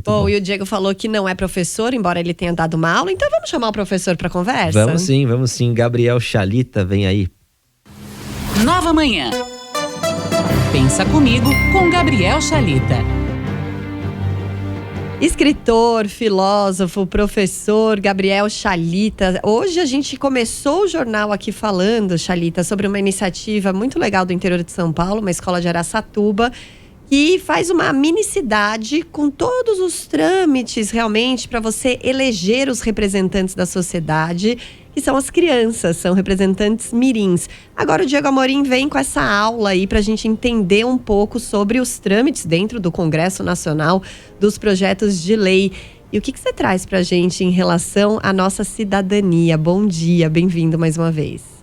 muito bom. Bom, e o Diego falou que não é professor, embora ele tenha dado uma aula, então vamos chamar o professor para conversa? Vamos sim. Gabriel Chalita, vem aí. Nova Manhã. Pensa comigo com Gabriel Chalita. Escritor, filósofo, professor Gabriel Chalita. Hoje a gente começou o jornal aqui falando, Chalita, sobre uma iniciativa muito legal do interior de São Paulo, uma escola de Araçatuba, que faz uma mini-cidade com todos os trâmites realmente para você eleger os representantes da sociedade, que são as crianças, são representantes mirins. Agora o Diego Amorim vem com essa aula aí para a gente entender um pouco sobre os trâmites dentro do Congresso Nacional, dos projetos de lei. E o que você traz para a gente em relação à nossa cidadania? Bom dia, bem-vindo mais uma vez.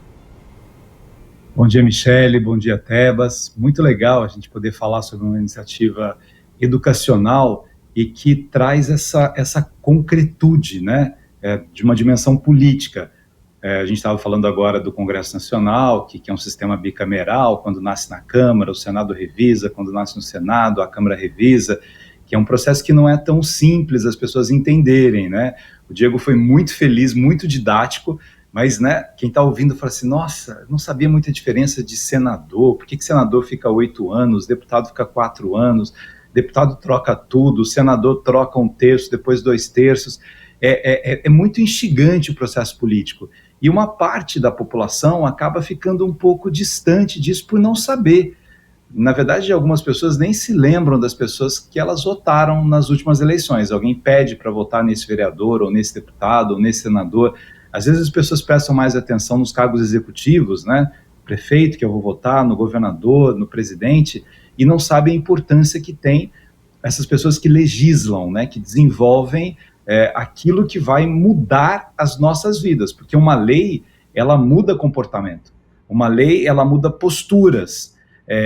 Bom dia, Michele, bom dia, Tebas. Muito legal a gente poder falar sobre uma iniciativa educacional e que traz essa concretude, né, de uma dimensão política. A gente estava falando agora do Congresso Nacional, que é um sistema bicameral, quando nasce na Câmara, o Senado revisa, quando nasce no Senado, a Câmara revisa, que é um processo que não é tão simples as pessoas entenderem, né? O Diego foi muito feliz, muito didático, mas, né, quem está ouvindo fala assim, nossa, não sabia muita diferença de senador, por que senador fica 8 anos, deputado fica 4 anos, deputado troca tudo, o senador troca 1/3, depois 2/3, é muito instigante o processo político, e uma parte da população acaba ficando um pouco distante disso por não saber. Na verdade, algumas pessoas nem se lembram das pessoas que elas votaram nas últimas eleições, alguém pede para votar nesse vereador, ou nesse deputado, ou nesse senador. Às vezes as pessoas prestam mais atenção nos cargos executivos, né? Prefeito, que eu vou votar, no governador, no presidente, e não sabem a importância que tem essas pessoas que legislam, né? Que desenvolvem aquilo que vai mudar as nossas vidas, porque uma lei, ela muda comportamento, uma lei, ela muda posturas,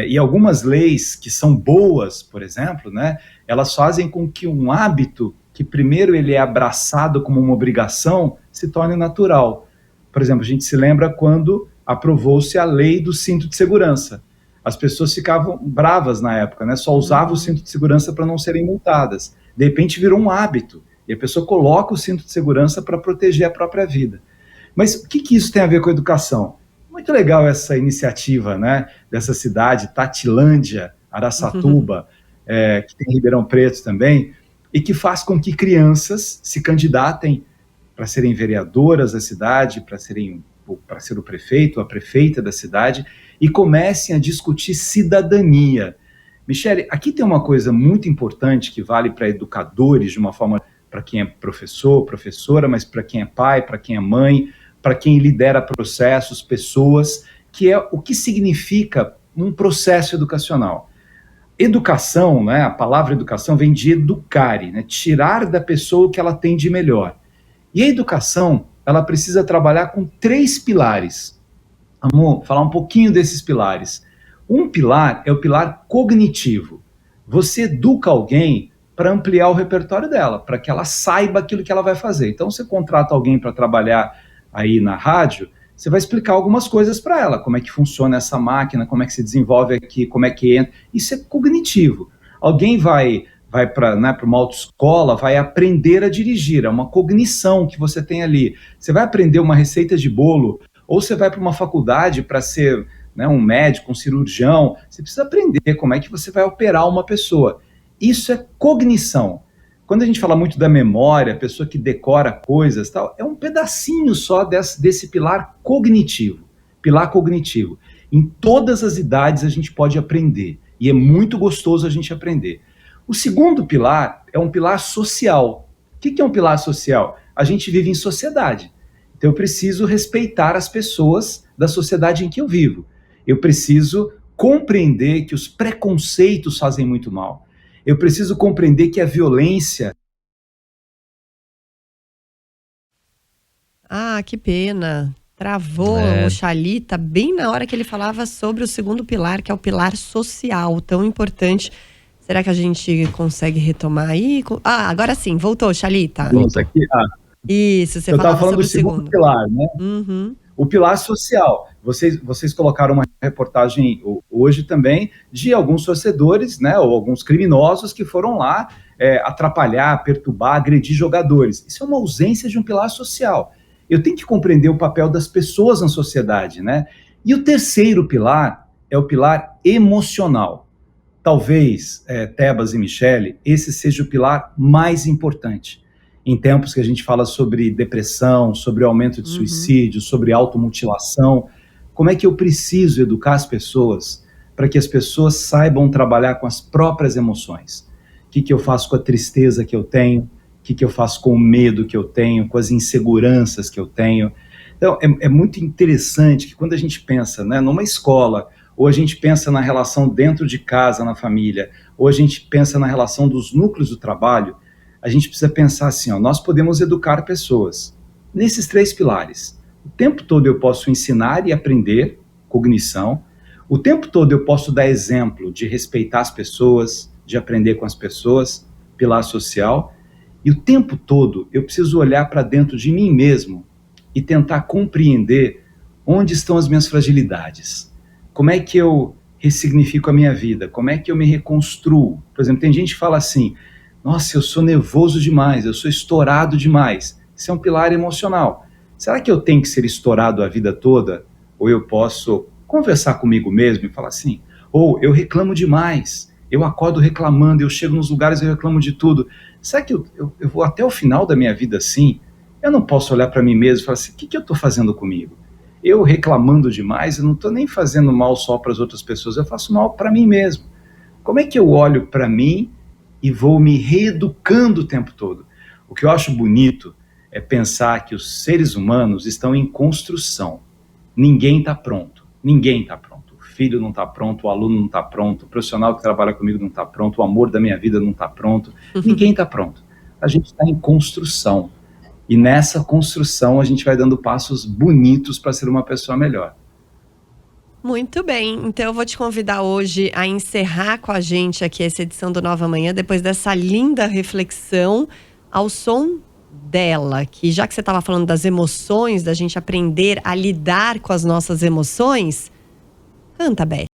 e algumas leis que são boas, por exemplo, né? Elas fazem com que um hábito que primeiro ele é abraçado como uma obrigação, se torne natural. Por exemplo, a gente se lembra quando aprovou-se a lei do cinto de segurança. As pessoas ficavam bravas na época, né? Só usavam o cinto de segurança para não serem multadas. De repente virou um hábito, e a pessoa coloca o cinto de segurança para proteger a própria vida. Mas o que isso tem a ver com a educação? Muito legal essa iniciativa, né? Dessa cidade, Tatilândia, Araçatuba, que tem Ribeirão Preto também, e que faz com que crianças se candidatem para serem vereadoras da cidade, para ser o prefeito, a prefeita da cidade, e comecem a discutir cidadania. Michele, aqui tem uma coisa muito importante que vale para educadores, de uma forma para quem é professor, professora, mas para quem é pai, para quem é mãe, para quem lidera processos, pessoas, que é o que significa um processo educacional. Educação, né, a palavra educação vem de educare, né, tirar da pessoa o que ela tem de melhor. E a educação, ela precisa trabalhar com 3 pilares. Vamos falar um pouquinho desses pilares. Um pilar é o pilar cognitivo. Você educa alguém para ampliar o repertório dela, para que ela saiba aquilo que ela vai fazer. Então, você contrata alguém para trabalhar aí na rádio, você vai explicar algumas coisas para ela, como é que funciona essa máquina, como é que se desenvolve aqui, como é que entra. Isso é cognitivo. Alguém vai para uma autoescola, vai aprender a dirigir, é uma cognição que você tem ali. Você vai aprender uma receita de bolo, ou você vai para uma faculdade para ser, né, um médico, um cirurgião, você precisa aprender como é que você vai operar uma pessoa. Isso é cognição. Quando a gente fala muito da memória, a pessoa que decora coisas, tal, é um pedacinho só desse pilar cognitivo. Pilar cognitivo. Em todas as idades a gente pode aprender, e é muito gostoso a gente aprender. O segundo pilar é um pilar social. O que é um pilar social? A gente vive em sociedade. Então eu preciso respeitar as pessoas da sociedade em que eu vivo. Eu preciso compreender que os preconceitos fazem muito mal. Eu preciso compreender que a violência... Ah, que pena. Travou o Chalita bem na hora que ele falava sobre o segundo pilar, que é o pilar social, tão importante. Será que a gente consegue retomar aí? Ah, agora sim, voltou, Chalita. Volta aqui. Isso, você eu estava falando sobre do segundo pilar, né? Uhum. O pilar social. Vocês colocaram uma reportagem hoje também de alguns torcedores, né, ou alguns criminosos que foram lá atrapalhar, perturbar, agredir jogadores. Isso é uma ausência de um pilar social. Eu tenho que compreender o papel das pessoas na sociedade, né? E o terceiro pilar é o pilar emocional. Talvez, Tebas e Michele, esse seja o pilar mais importante. Em tempos que a gente fala sobre depressão, sobre aumento de suicídio, sobre automutilação, como é que eu preciso educar as pessoas para que as pessoas saibam trabalhar com as próprias emoções? O que eu faço com a tristeza que eu tenho? O que eu faço com o medo que eu tenho? Com as inseguranças que eu tenho? Então, é muito interessante que quando a gente pensa, né, numa escola, ou a gente pensa na relação dentro de casa, na família, ou a gente pensa na relação dos núcleos do trabalho, a gente precisa pensar assim, nós podemos educar pessoas nesses 3 pilares. O tempo todo eu posso ensinar e aprender, cognição. O tempo todo eu posso dar exemplo de respeitar as pessoas, de aprender com as pessoas, pilar social. E o tempo todo eu preciso olhar para dentro de mim mesmo e tentar compreender onde estão as minhas fragilidades. Como é que eu ressignifico a minha vida? Como é que eu me reconstruo? Por exemplo, tem gente que fala assim, nossa, eu sou nervoso demais, eu sou estourado demais. Isso é um pilar emocional. Será que eu tenho que ser estourado a vida toda? Ou eu posso conversar comigo mesmo e falar assim, ou eu reclamo demais, eu acordo reclamando, eu chego nos lugares e eu reclamo de tudo. Será que eu vou até o final da minha vida assim? Eu não posso olhar para mim mesmo e falar assim, o que eu estou fazendo comigo? Eu reclamando demais, eu não estou nem fazendo mal só para as outras pessoas, eu faço mal para mim mesmo. Como é que eu olho para mim e vou me reeducando o tempo todo? O que eu acho bonito é pensar que os seres humanos estão em construção. Ninguém está pronto. Ninguém está pronto. O filho não está pronto, o aluno não está pronto, o profissional que trabalha comigo não está pronto, o amor da minha vida não está pronto. Ninguém está pronto. A gente está em construção. E nessa construção a gente vai dando passos bonitos para ser uma pessoa melhor. Muito bem, então eu vou te convidar hoje a encerrar com a gente aqui essa edição do Nova Manhã, depois dessa linda reflexão, ao som dela, que já que você estava falando das emoções, da gente aprender a lidar com as nossas emoções, canta, Beth.